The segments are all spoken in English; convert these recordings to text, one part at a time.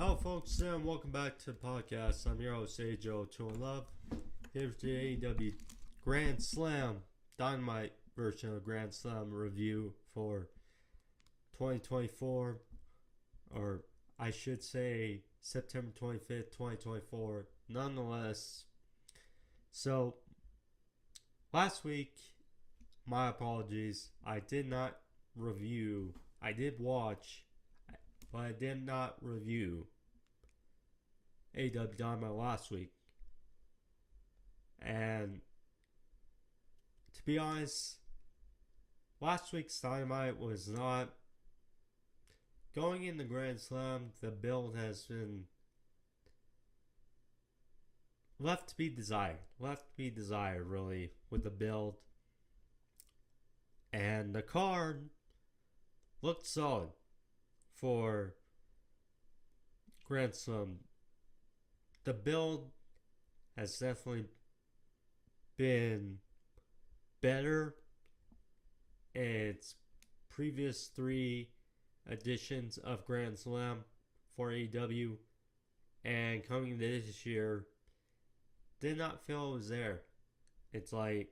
Hello folks, and welcome back to the podcast. I'm your host, AEW Love. Here's the AEW Grand Slam Dynamite version of Grand Slam review for 2024, or I should say September 25th, 2024. Nonetheless, so last week, my apologies, I did not review. I did watch, but I did not review AEW Dynamite last week. And to be honest, last week's Dynamite was not going in the Grand Slam. The build has been left to be desired. Really, with the build. And the card looked solid for Grand Slam. The build has definitely been better in its previous three editions of Grand Slam for AEW, and coming to this year, did not feel it was there. It's like,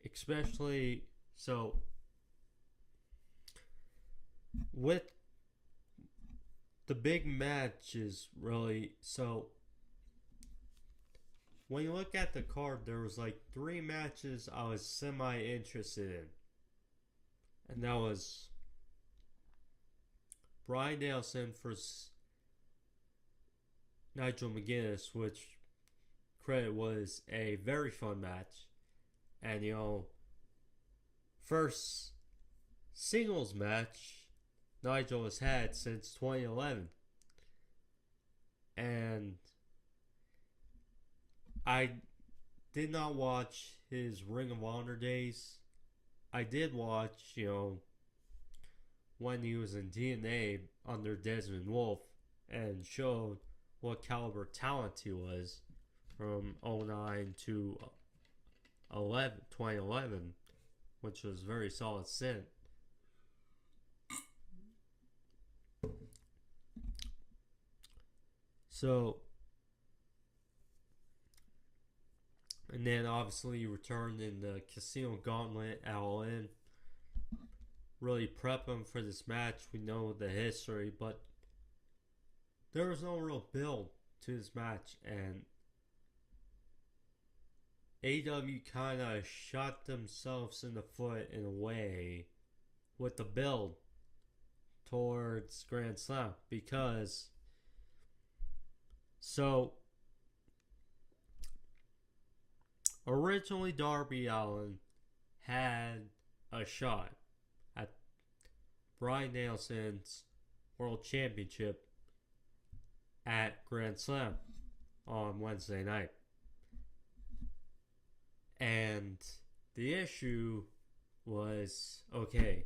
especially so with the big matches, really. So when you look at the card, there was like 3 matches I was semi-interested in. And that was Bryan Danielson versus Nigel McGuinness, which credit was a very fun match. And first singles match Nigel has had since 2011. And I did not watch his Ring of Honor days. I did watch, when he was in TNA under Desmond Wolf and showed what caliber talent he was from 2009 to 2011, which was very solid stint. So, and then obviously he returned in the Casino Gauntlet at All In. Really prep him for this match. We know the history, but there was no real build to this match, and AEW kind of shot themselves in the foot in a way with the build towards Grand Slam, because originally Darby Allin had a shot at Bryan Danielson's World Championship at Grand Slam on Wednesday night. And the issue was, okay,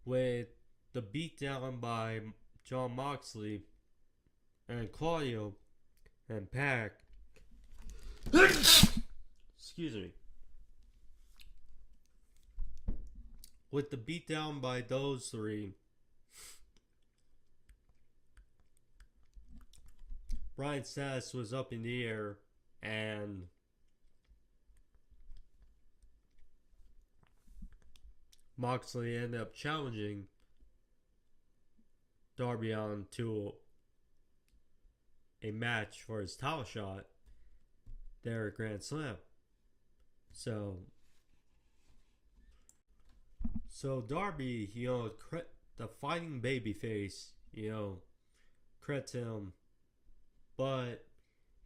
with the beatdown by John Moxley and Claudio and Pac, excuse me, with the beatdown by those three, Bryan's status was up in the air, and Moxley ended up challenging Darby Allin to a match for his title shot there at Grand Slam. So Darby, the fighting babyface, credit him, but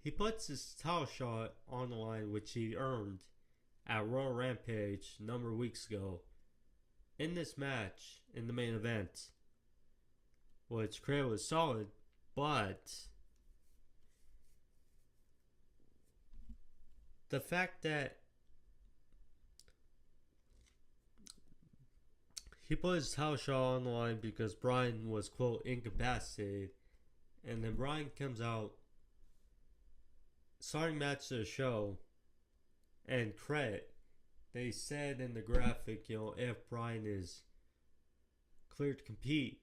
he puts his title shot on the line, which he earned at Royal Rampage a number of weeks ago, in this match, in the main event, which credit was solid, but the fact that he put his title shot on the line because Bryan was, quote, incapacitated, and then Bryan comes out, starting match to the show, and credit, they said in the graphic, if Bryan is cleared to compete,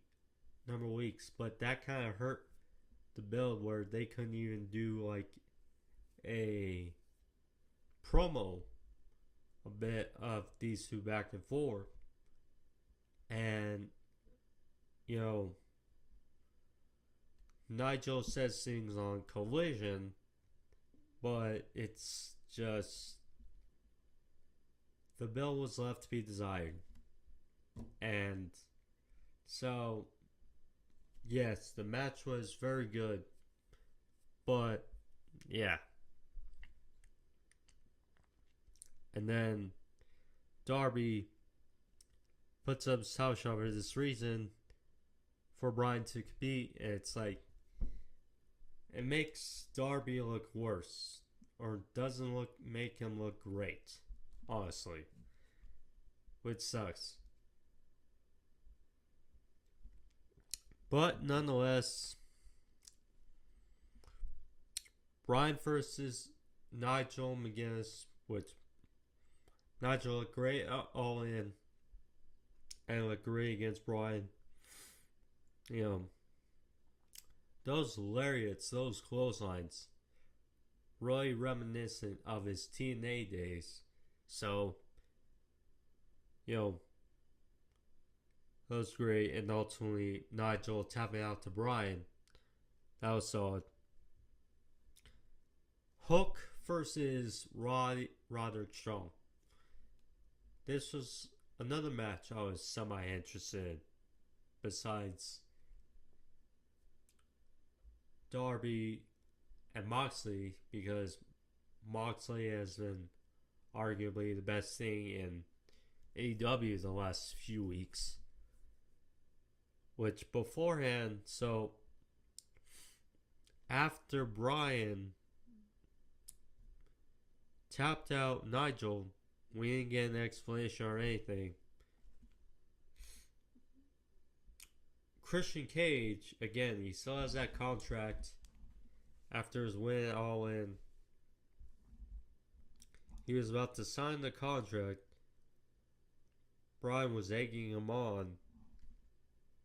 number of weeks, but that kind of hurt the build where they couldn't even do like a promo a bit of these two back and forth. And, you know, Nigel says things on Collision, but it's just the build was left to be desired. And so, yes, the match was very good, but yeah. And then Darby puts up his house shot for this reason for Bryan to compete. And it's like, it makes Darby look worse, or doesn't make him look great, honestly, which sucks. But nonetheless, Bryan versus Nigel McGuinness, which Nigel looked great all in and looked great against Bryan. You know, those lariats, those clotheslines, really reminiscent of his TNA days. So, you know, that was great. And ultimately, Nigel tapping out to Bryan. That was solid. Hook versus Roderick Strong. This was another match I was semi-interested in. Besides Darby and Moxley, because Moxley has been arguably the best thing in AEW the last few weeks. Which beforehand, so after Bryan tapped out Nigel, we didn't get an explanation or anything. Christian Cage, again, he still has that contract after his win at All In. He was about to sign the contract. Bryan was egging him on.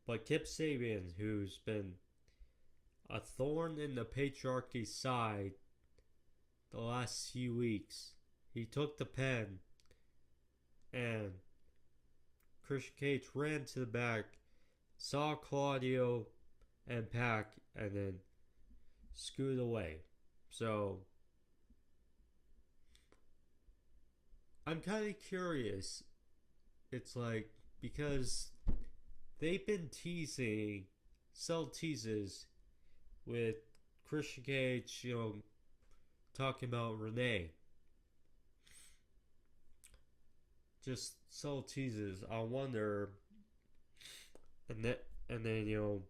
But Kip Sabian, who's been a thorn in the patriarchy side the last few weeks, he took the pen and Christian Cage ran to the back, saw Claudio and Pac, and then scooted away. So I'm kind of curious. It's like, because they've been teasing, sell teases with Christian Cage, you know, talking about Renee. Just sell teases. I wonder, and then you know,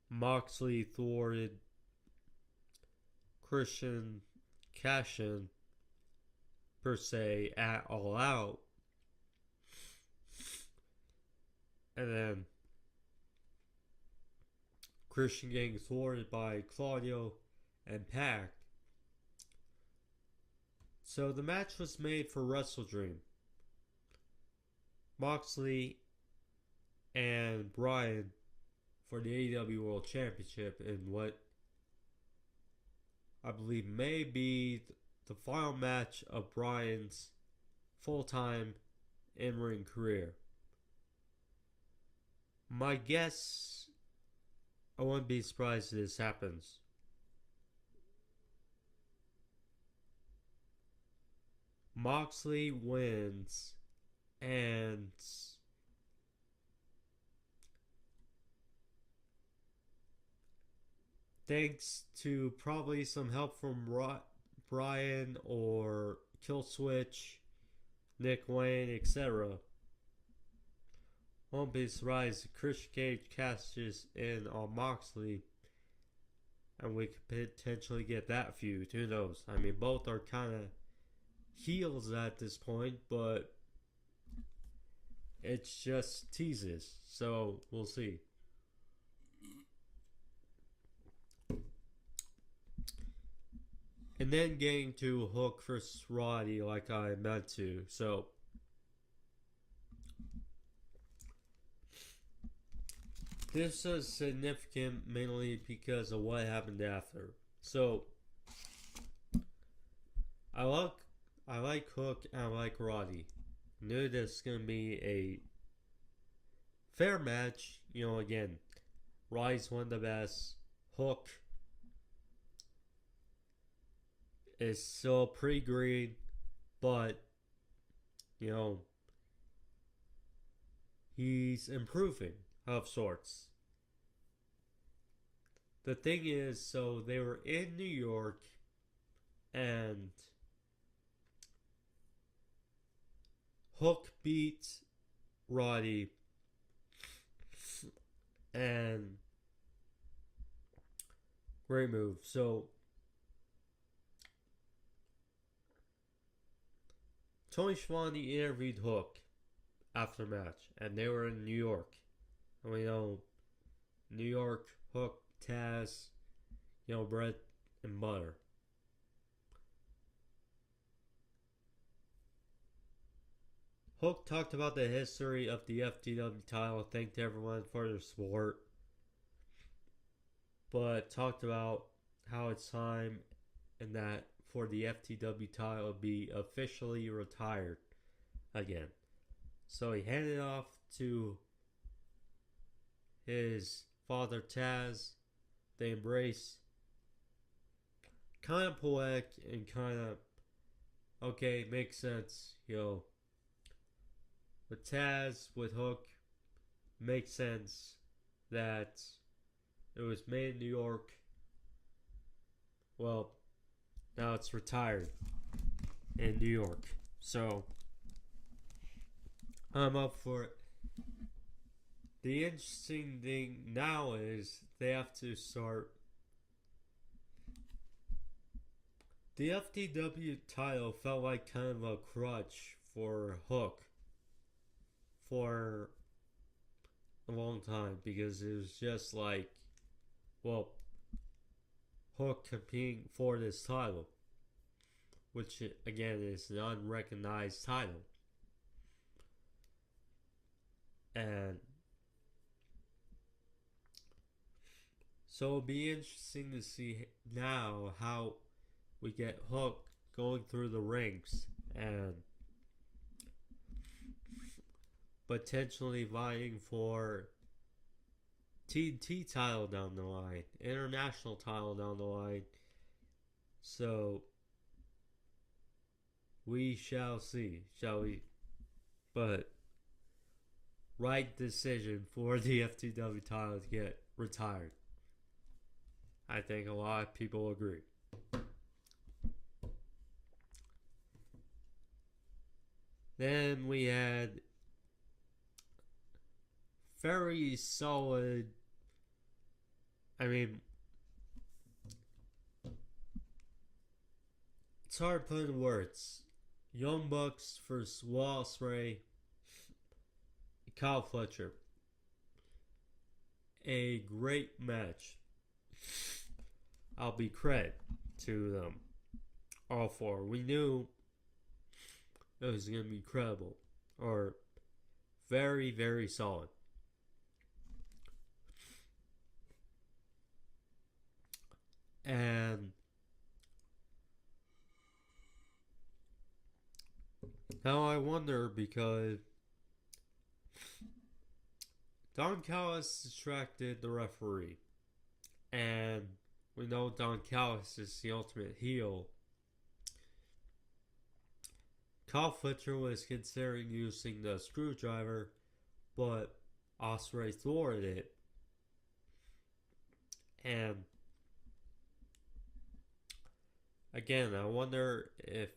Moxley thwarted Christian Cashin per se at All Out. And then Christian getting thwarted by Claudio and Pac. So the match was made for Wrestle Dream. Moxley and Bryan for the AEW World Championship in what I believe may be the final match of Bryan's full-time in-ring career. My guess, I wouldn't be surprised if this happens. Moxley wins, and thanks to probably some help from Bryan or Killswitch, Nick Wayne, etc., won't be surprised if Christian Cage cashes in on Moxley and we could potentially get that feud. Who knows? I mean, both are kind of heels at this point, but it's just teases, so we'll see. And then getting to Hook versus Roddy like I meant to. So this was significant mainly because of what happened after. So I like Hook and I like Roddy. Knew this was gonna be a fair match. Again, Roddy's one of the best. Hook is still pretty green, but he's improving of sorts. The thing is, so they were in New York and Hook beat Roddy and great move. So Tony Schiavone interviewed Hook after the match, and they were in New York. And we know New York, Hook, Taz, bread and butter. Hook talked about the history of the FTW title, thanked everyone for their support, but talked about how it's time and that for the FTW title to be officially retired again. So he handed off to his father Taz. They embrace. Kind of poetic and kind of okay, makes sense, With Taz, with Hook, makes sense that it was made in New York. Well, now it's retired in New York. So I'm up for it. The interesting thing now is they have to start. The FTW title felt like kind of a crutch for Hook for a long time because it was just like, Hook competing for this title, which again is an unrecognized title. And so it'll be interesting to see now how we get Hook going through the ranks and potentially vying for TNT title down the line, international title down the line. So we shall see, shall we? But right decision for the FTW title to get retired. I think a lot of people agree. Then we had very solid. It's hard to put in words. Young Bucks versus Ospreay, Kyle Fletcher. A great match. I'll be credit to them. All four. We knew it was going to be incredible. Or very, very solid. And now I wonder because Don Callis distracted the referee. And we know Don Callis is the ultimate heel. Kyle Fletcher was considering using the screwdriver, but Ospreay thwarted it. And again, I wonder if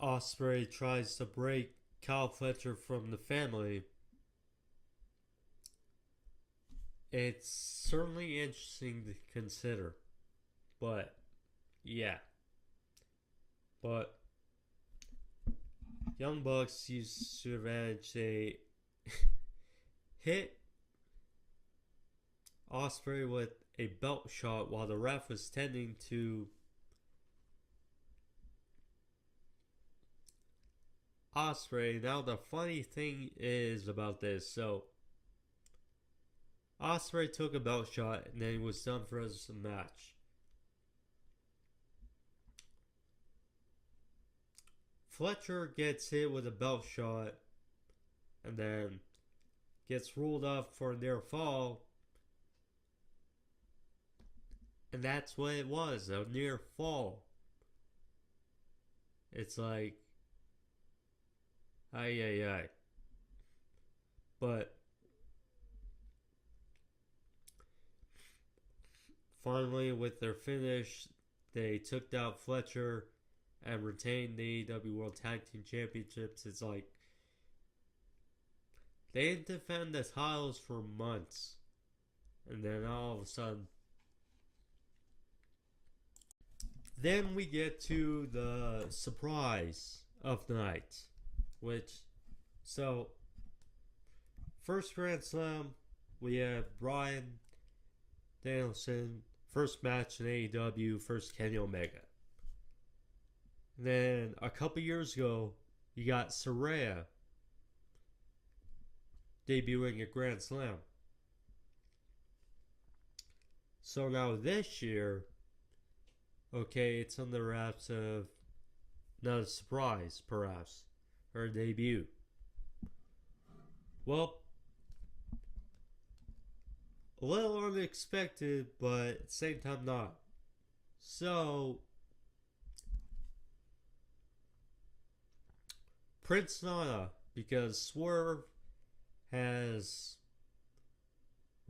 Ospreay tries to break Kyle Fletcher from the family. It's certainly interesting to consider. But, yeah. But Young Bucks used to advantage. They hit Ospreay with a belt shot while the ref was tending to Ospreay. Now the funny thing is about this, so Ospreay took a belt shot and then he was done for his match. Fletcher gets hit with a belt shot and then gets ruled up for a near fall. And that's what it was, a near fall. It's like, ay. But finally, with their finish, they took down Fletcher and retained the AEW World Tag Team Championships. It's like, they didn't defend the titles for months. And then all of a sudden, then we get to the surprise of the night. First Grand Slam, we have Bryan, Danielson, first match in AEW, first Kenny Omega. Then a couple years ago, you got Mariah debuting at Grand Slam. So now this year, okay, it's on the wraps of not a surprise, perhaps, or a debut. Well, a little unexpected, but at the same time not. So, Prince Nana, because Swerve we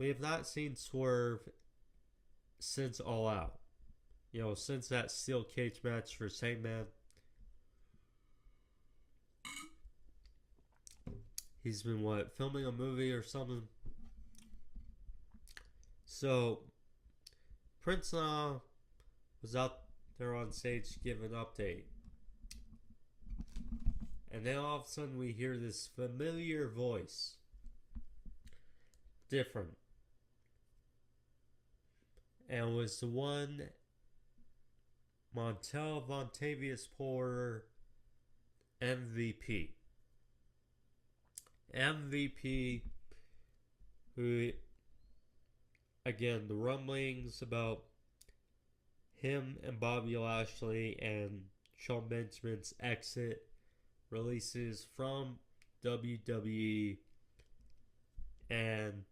have not seen Swerve since All Out. You know, since that steel cage match for Sandman. He's been, filming a movie or something? So, Prince Nana was out there on stage to give an update. And then all of a sudden we hear this familiar voice. Different. And it was the one Montel Vontavious Porter, MVP. MVP, who, again, the rumblings about him and Bobby Lashley and Shawn Benjamin's exit releases from WWE, and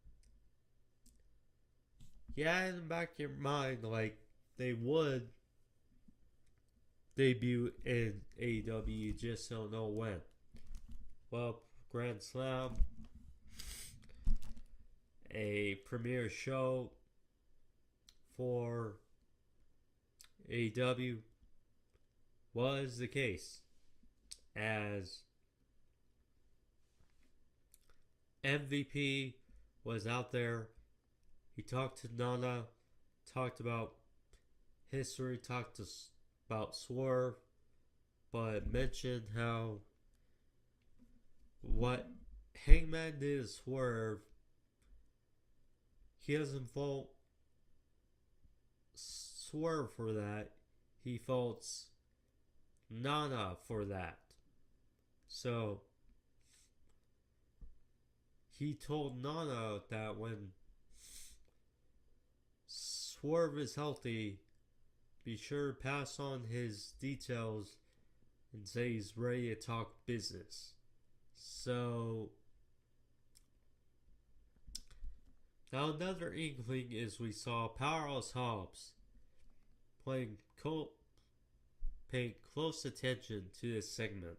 yeah, in the back of your mind, like, they would debut in AEW, you just don't know when. Well, Grand Slam, a premiere show for AEW, was the case, as MVP was out there. He talked to Nana, talked about history, talked about Swerve, but mentioned how what Hangman did to Swerve, he doesn't fault Swerve for that. He faults Nana for that. So he told Nana that when Swerve is healthy, be sure to pass on his details and say he's ready to talk business. So now another inkling is we saw Powerhouse Hobbs paying close attention to this segment.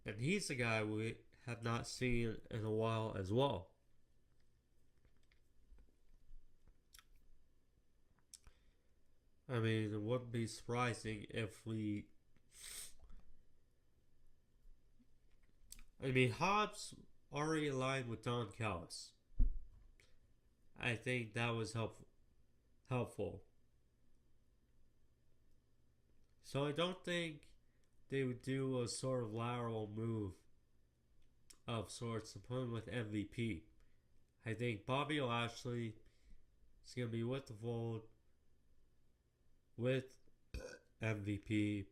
And he's a guy we have not seen in a while as well. I mean, it wouldn't be surprising if Hobbs already aligned with Don Callis. I think that was helpful. So I don't think they would do a sort of lateral move of sorts to put him with MVP. I think Bobby Lashley is going to be with the fold with MVP.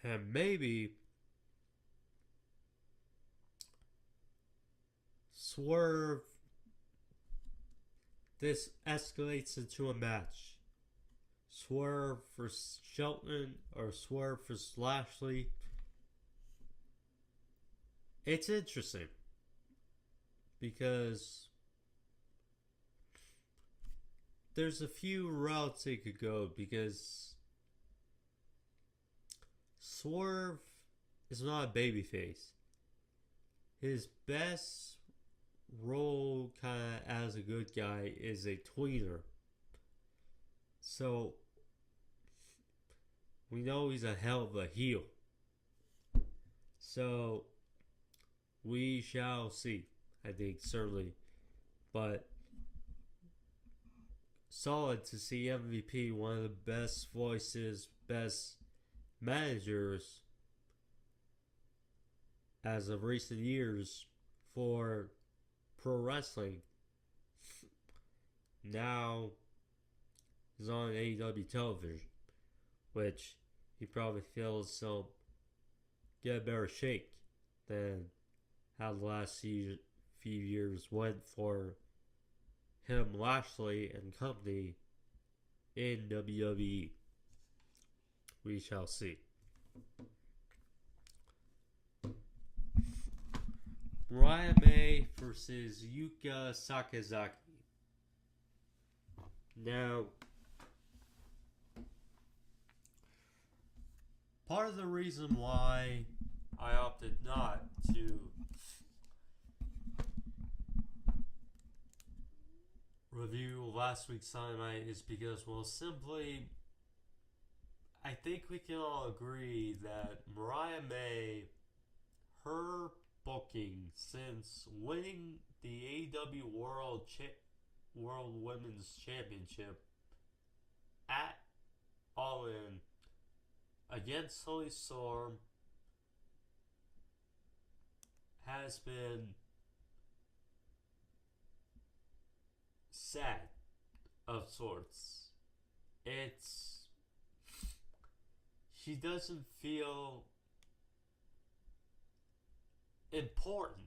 And maybe Swerve, this escalates into a match. Swerve for Shelton or Swerve for Lashley. It's interesting because there's a few routes they could go because Swerve is not a babyface. His best role kind of as a good guy is a tweener. So we know he's a hell of a heel. So we shall see. I think certainly. But solid to see MVP, one of the best voices, best managers as of recent years for pro wrestling. Now he's on AEW television, which he probably feels so get a better shake than how the last few years went for him, Lashley, and company in WWE. We shall see. Mariah versus Yuka Sakazaki. Now, part of the reason why I opted not to review last week's Dynamite is because, well, simply, I think we can all agree that Mariah, her booking since winning the AEW World Women's Championship at All In against Toni Storm has been sad of sorts. She doesn't feel important.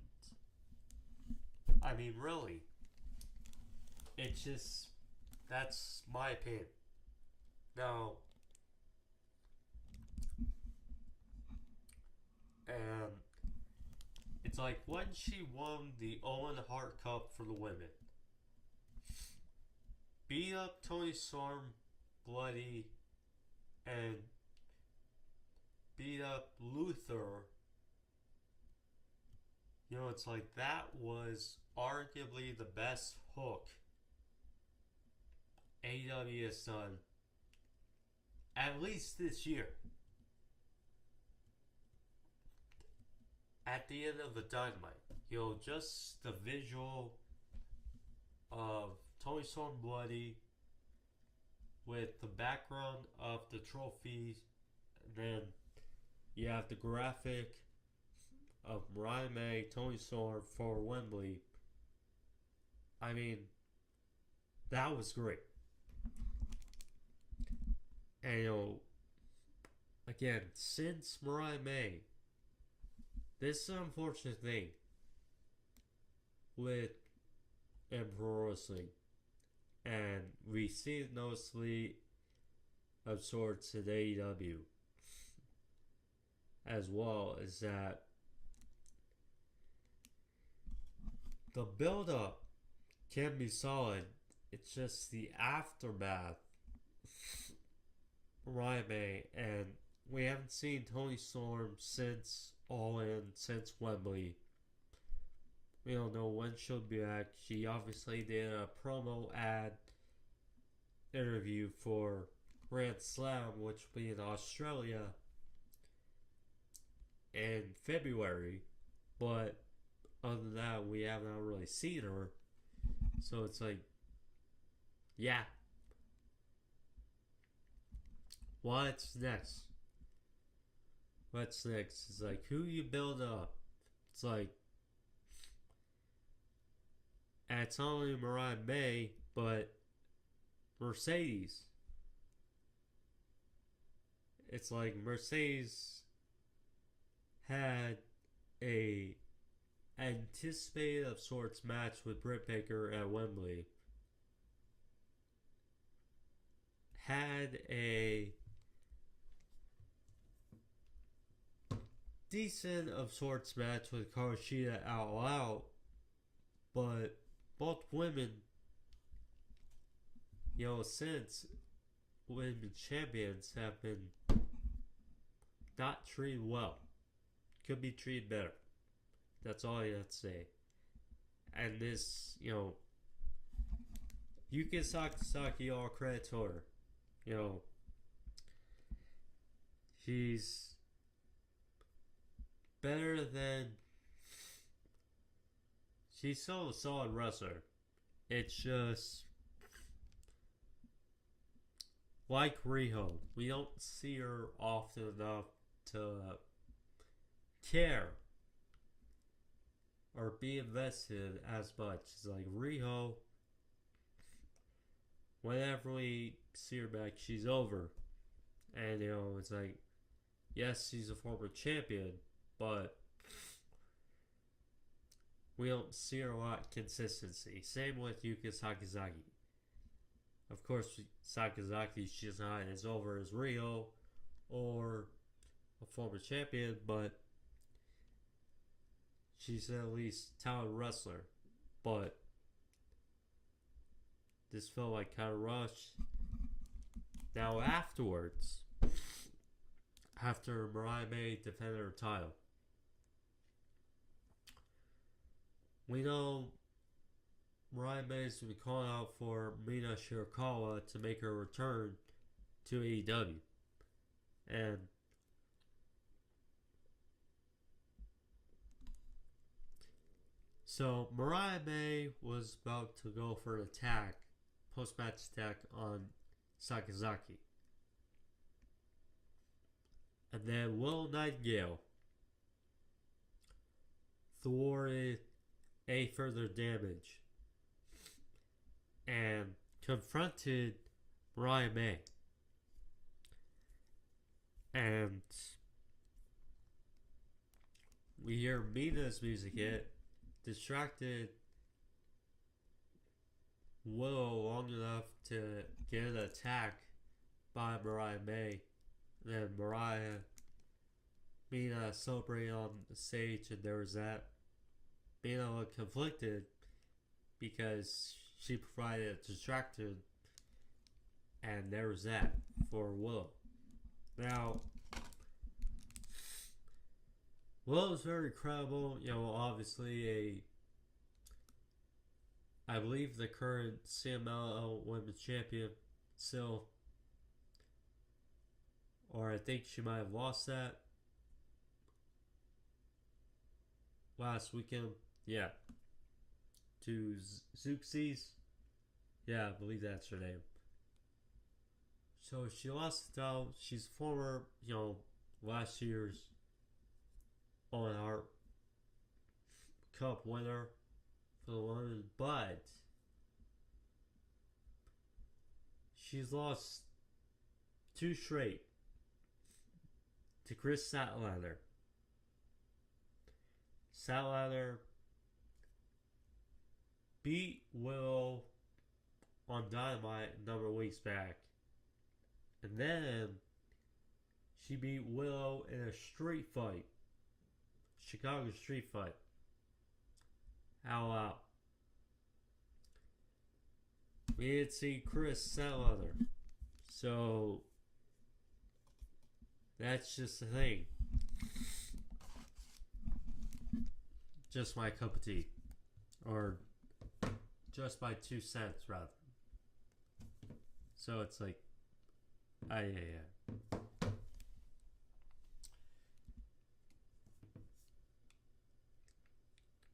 I mean, really. It's just, that's my opinion. Now, it's like when she won the Owen Hart Cup for the women, beat up Toni Storm bloody, and beat up Luther. You know, it's like that was arguably the best hook AEW has done, at least this year. At the end of the Dynamite, you know, just the visual of Toni Storm bloody with the background of the trophies, and then you have the graphic of Mariah Toni Storm for Wembley. I mean, that was great. And, you know, again, since Mariah this is an unfortunate thing with pro wrestling, and we see it noticeably of sorts at AEW as well, is that the build-up can be solid. It's just the aftermath. Mariah and we haven't seen Toni Storm since All In, since Wembley. We don't know when she'll be back. She obviously did a promo ad interview for Grand Slam, which will be in Australia in February. But other than that, we have not really seen her. So it's like, yeah. What's next? What's next? It's like, who you build up? It's like, and it's not only Mariah but Mercedes. It's like Mercedes had a anticipated of sorts match with Britt Baker at Wembley. Had a decent of sorts match with Karushida All Out, but both women, since women's champions have been not treated well. Could be treated better. That's all I have to say. And this, Yuka Sakazaki, all credit to her. She's better than. She's still a solid wrestler. It's just like Riho. We don't see her often enough to care or be invested as much. It's like Riho, whenever we see her back, she's over. And, it's like, yes, she's a former champion, but we don't see her a lot consistency. Same with Yuka Sakazaki. Of course, Sakazaki, she's not as over as Riho or a former champion, but she's at least a talented wrestler. But this felt like kind of rushed. Now afterwards, after Mariah defended her title, we know Mariah has been calling out for Mina Shirakawa to make her return to AEW. And so Mariah was about to go for an attack, post-match attack on Sakazaki. And then Will Nightingale thwarted a further damage and confronted Mariah May. And we hear Mina's music hit, distracted Willow long enough to get an attack by Mariah May. Then Mina celebrated on the stage, and there was that. Mina looked conflicted because she provided a distraction, and there was that for Willow. Now, Willow's very credible. Obviously I believe the current CMLL Women's Champion still, or I think she might have lost that last weekend. Yeah. To Zeuxis. Yeah, I believe that's her name. So she lost the title. She's former, last year's Owen Hart Cup winner for the women, but she's lost 2 straight to Chris Statlander. Statlander beat Willow on Dynamite a number of weeks back. And then she beat Willow in a street fight. Chicago street fight. How out. We didn't see Chris Statlander. So that's just the thing. Just my cup of tea. Or just my 2 cents, rather. So it's like, yeah.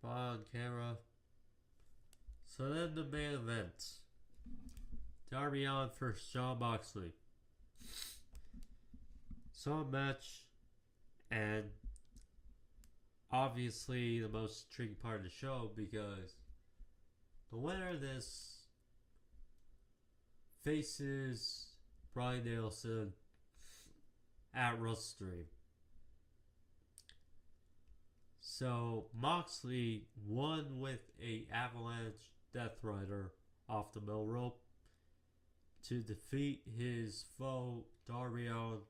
On camera. So then the main event. Darby Allin versus Jon Moxley. So match, and obviously the most intriguing part of the show, because the winner of this faces Bryan Danielson at WrestleStream. So Moxley won with a avalanche Death Rider off the middle rope to defeat his foe Darby Allin.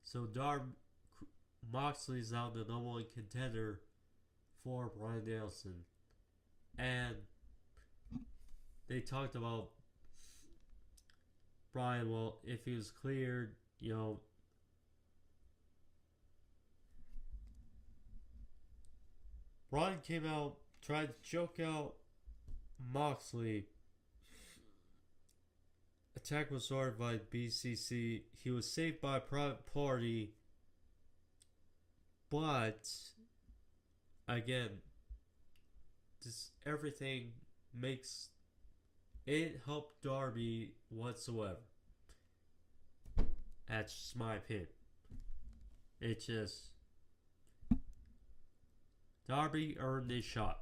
So Moxley's now the number one contender for Bryan Danielson. And they talked about Bryan, well, if he was cleared, Bryan came out, tried to choke out Moxley. Attack was ordered by BCC. He was saved by a private party. But, again, everything makes it help Darby whatsoever. That's just my opinion. It just Darby earned his shot.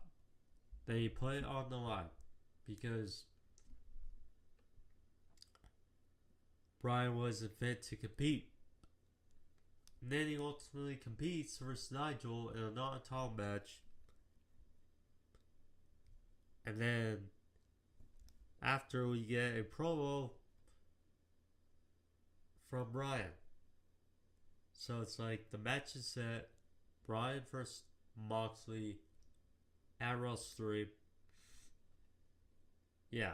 They put it on the line because Bryan wasn't fit to compete. And then he ultimately competes versus Nigel in a non-title match. And then after we get a promo from Bryan. So it's like the match is set. Bryan versus Moxley at Wrestle 3. Yeah,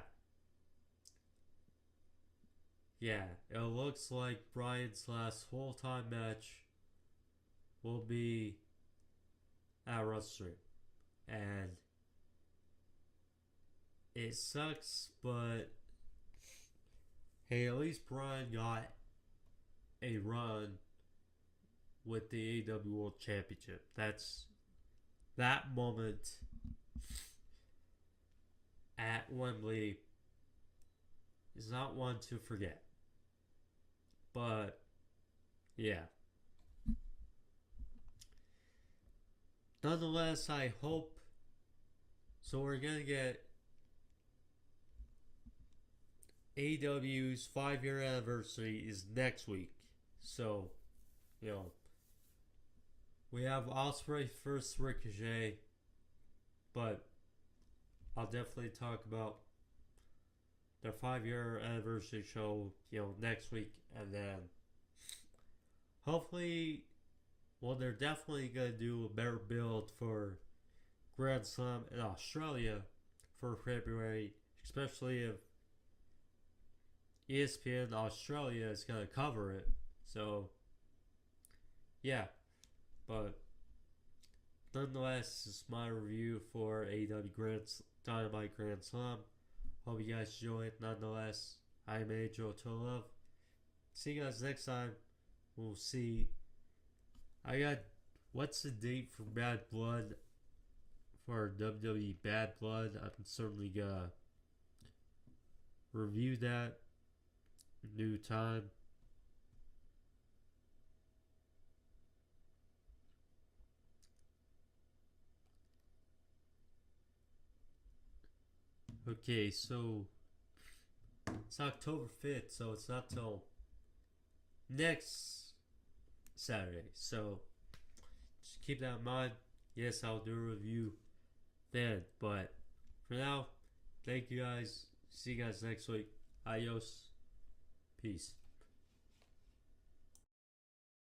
it looks like Bryan's last full-time match will be at Wrestle 3. And it sucks, but hey, at least Bryan got a run with the AEW World Championship. That moment at Wembley is not one to forget. But yeah. Nonetheless, I hope so. We're gonna get AEW's 5-year anniversary is next week. So, we have Ospreay versus Ricochet, but I'll definitely talk about their 5-year anniversary show, next week. And then hopefully, they're definitely going to do a better build for Grand Slam in Australia for February, especially if ESPN Australia is going to cover it. So, yeah. But nonetheless, this is my review for AEW Dynamite Grand Slam. Hope you guys enjoy it. Nonetheless, I'm Angel to Love. See you guys next time. We'll see. What's the date for Bad Blood? For WWE Bad Blood? I'm certainly gonna review that. New time. Okay, so it's October 5th, so it's not till next Saturday. So just keep that in mind. Yes, I'll do a review then. But for now, thank you guys. See you guys next week. Adios. Peace.